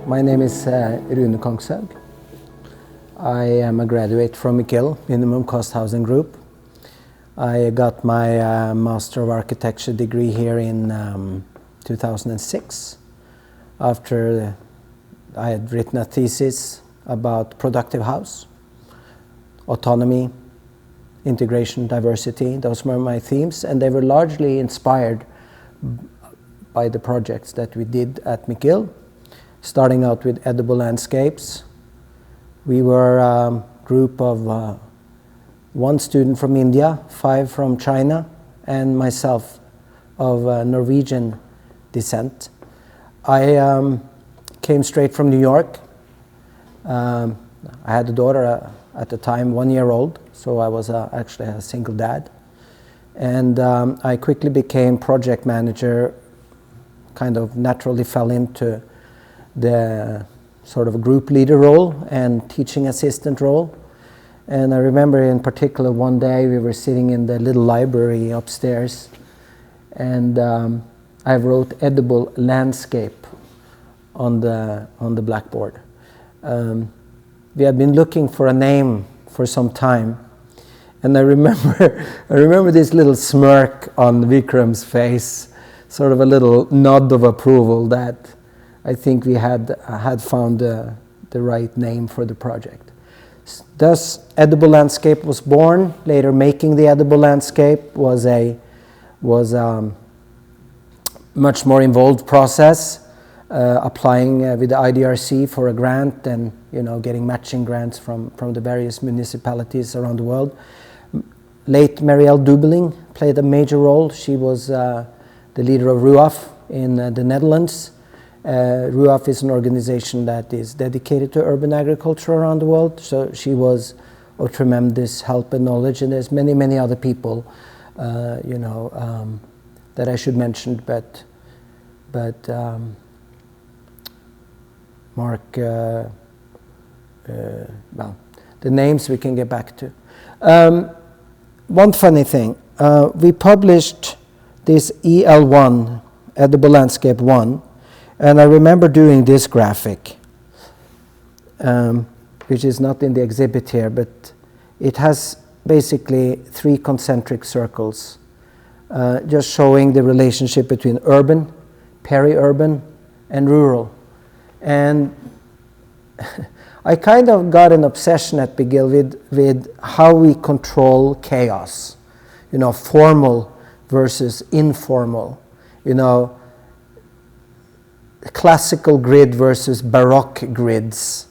My name is Rune Kongshaug. I am a graduate from McGill, Minimum Cost Housing Group. I got my Master of Architecture degree here in 2006 after I had written a thesis about productive house, autonomy, integration, diversity. Those were my themes, and they were largely inspired by the projects that we did at McGill, starting out with edible landscapes. We were a group of 1 student from India, 5 from China, and myself of Norwegian descent. I came straight from New York. I had a daughter at the time, 1 year old, so I was actually a single dad. And I quickly became project manager, kind of naturally fell into the sort of a group leader role and teaching assistant role. And I remember in particular one day we were sitting in the little library upstairs, and I wrote edible landscape on the blackboard. We had been looking for a name for some time, and I remember this little smirk on Vikram's face, sort of a little nod of approval that I think we had found the right name for the project. Thus, Edible Landscape was born. Later, making the Edible Landscape was a much more involved process, applying with the IDRC for a grant and getting matching grants from the various municipalities around the world. Late Marielle Dubeling played a major role. She was the leader of RUAF in the Netherlands. RUAF is an organization that is dedicated to urban agriculture around the world, so she was of tremendous help and knowledge, and there's many other people that I should mention, but Mark, well, the names we can get back to. One funny thing, we published this EL1, Edible Landscape 1, and I remember doing this graphic, which is not in the exhibit here, but it has basically 3 concentric circles, just showing the relationship between urban, peri-urban, and rural. And I kind of got an obsession at McGill with how we control chaos, formal versus informal, classical grid versus baroque grids,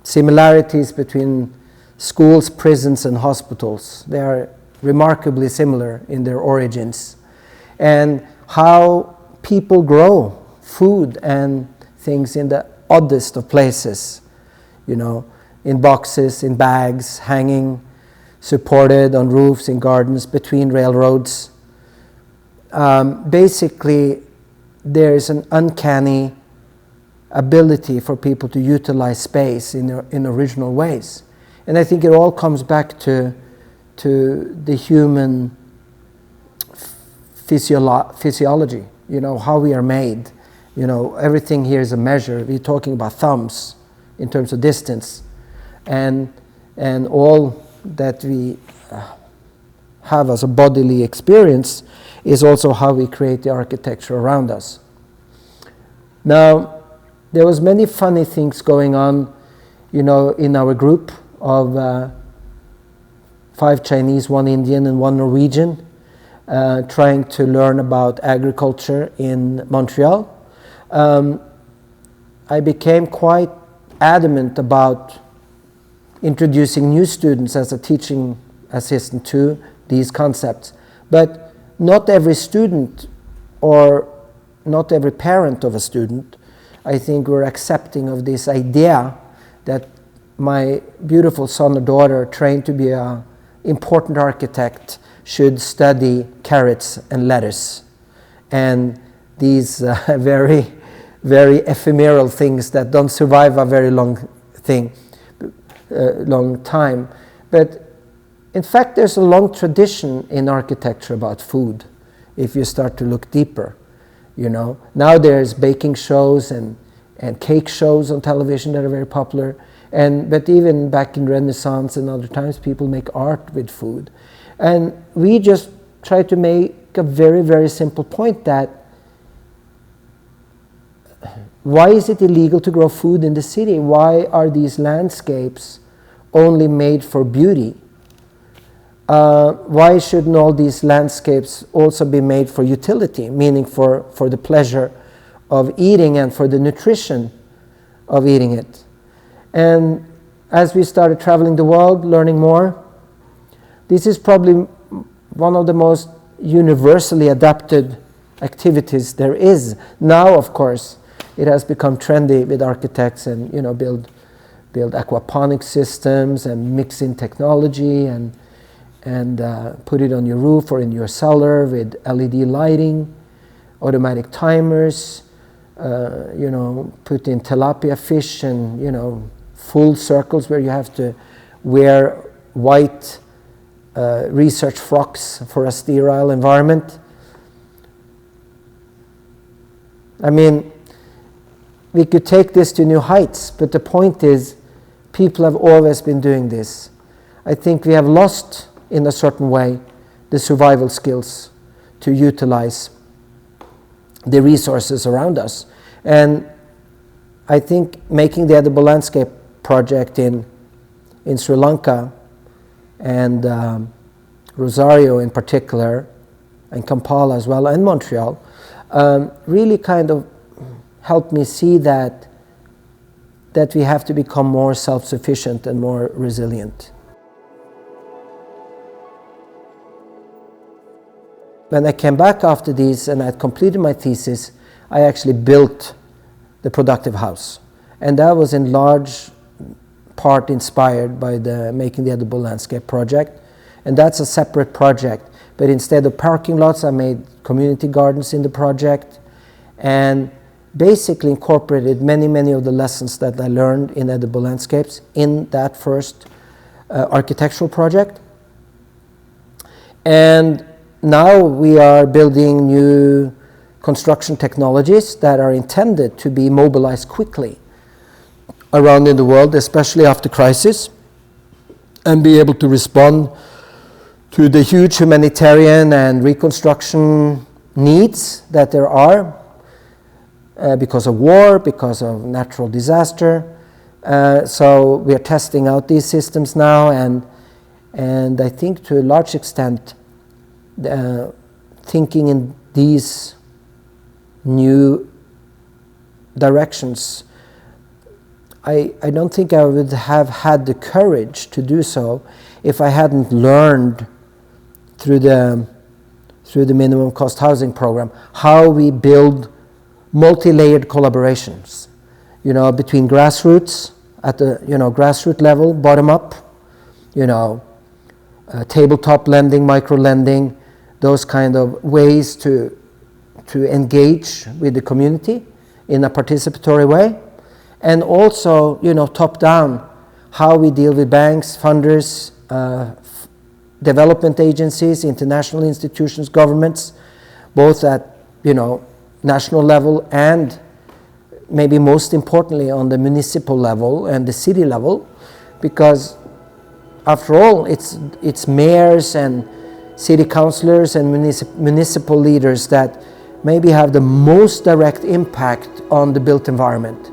similarities between schools, prisons, and hospitals. They are remarkably similar in their origins, and how people grow food and things in the oddest of places, in boxes, in bags, hanging, supported on roofs, in gardens, between railroads. Basically, there is an uncanny ability for people to utilize space in original ways. And I think it all comes back to the human physiology, how we are made. Everything here is a measure. We're talking about thumbs in terms of distance. And all that we have as a bodily experience is also how we create the architecture around us. Now, there was many funny things going on, in our group of 5 Chinese, 1 Indian, and 1 Norwegian, trying to learn about agriculture in Montreal. I became quite adamant about introducing new students as a teaching assistant to these concepts. But not every student or not every parent of a student, I think, were accepting of this idea that my beautiful son or daughter, trained to be an important architect, should study carrots and lettuce and these very ephemeral things that don't survive a very long time. But in fact, there's a long tradition in architecture about food, if you start to look deeper. Now there's baking shows and and cake shows on television that are very popular. But even back in Renaissance and other times, people make art with food. And we just try to make a very, very simple point that why is it illegal to grow food in the city? Why are these landscapes only made for beauty? Why shouldn't all these landscapes also be made for utility, meaning for the pleasure of eating and for the nutrition of eating it? And as we started traveling the world, learning more, this is probably one of the most universally adapted activities there is. Now, of course, it has become trendy with architects and build aquaponic systems and mix in technology and put it on your roof or in your cellar with LED lighting, automatic timers, put in tilapia fish and full circles where you have to wear white research frocks for a sterile environment. I mean, we could take this to new heights, but the point is, people have always been doing this. I think we have lost, in a certain way, the survival skills to utilize the resources around us. And I think making the Edible Landscape project in Sri Lanka and Rosario in particular, and Kampala as well, and Montreal, really kind of helped me see that we have to become more self-sufficient and more resilient. When I came back after these and I had completed my thesis, I actually built the productive house. And that was in large part inspired by the Making the Edible Landscape project. And that's a separate project. But instead of parking lots, I made community gardens in the project and basically incorporated many of the lessons that I learned in edible landscapes in that first architectural project. And now we are building new construction technologies that are intended to be mobilized quickly around in the world, especially after crisis, and be able to respond to the huge humanitarian and reconstruction needs that there are because of war, because of natural disaster. So we are testing out these systems now, and I think to a large extent thinking in these new directions. I don't think I would have had the courage to do so if I hadn't learned through the minimum cost housing program how we build multi-layered collaborations, between grassroots at the grassroots level, bottom up, tabletop lending, micro lending, those kind of ways to engage with the community in a participatory way, and also top down, how we deal with banks, funders, development agencies, international institutions, governments, both at national level and maybe most importantly on the municipal level and the city level, because after all it's mayors and city councillors and municipal leaders that maybe have the most direct impact on the built environment.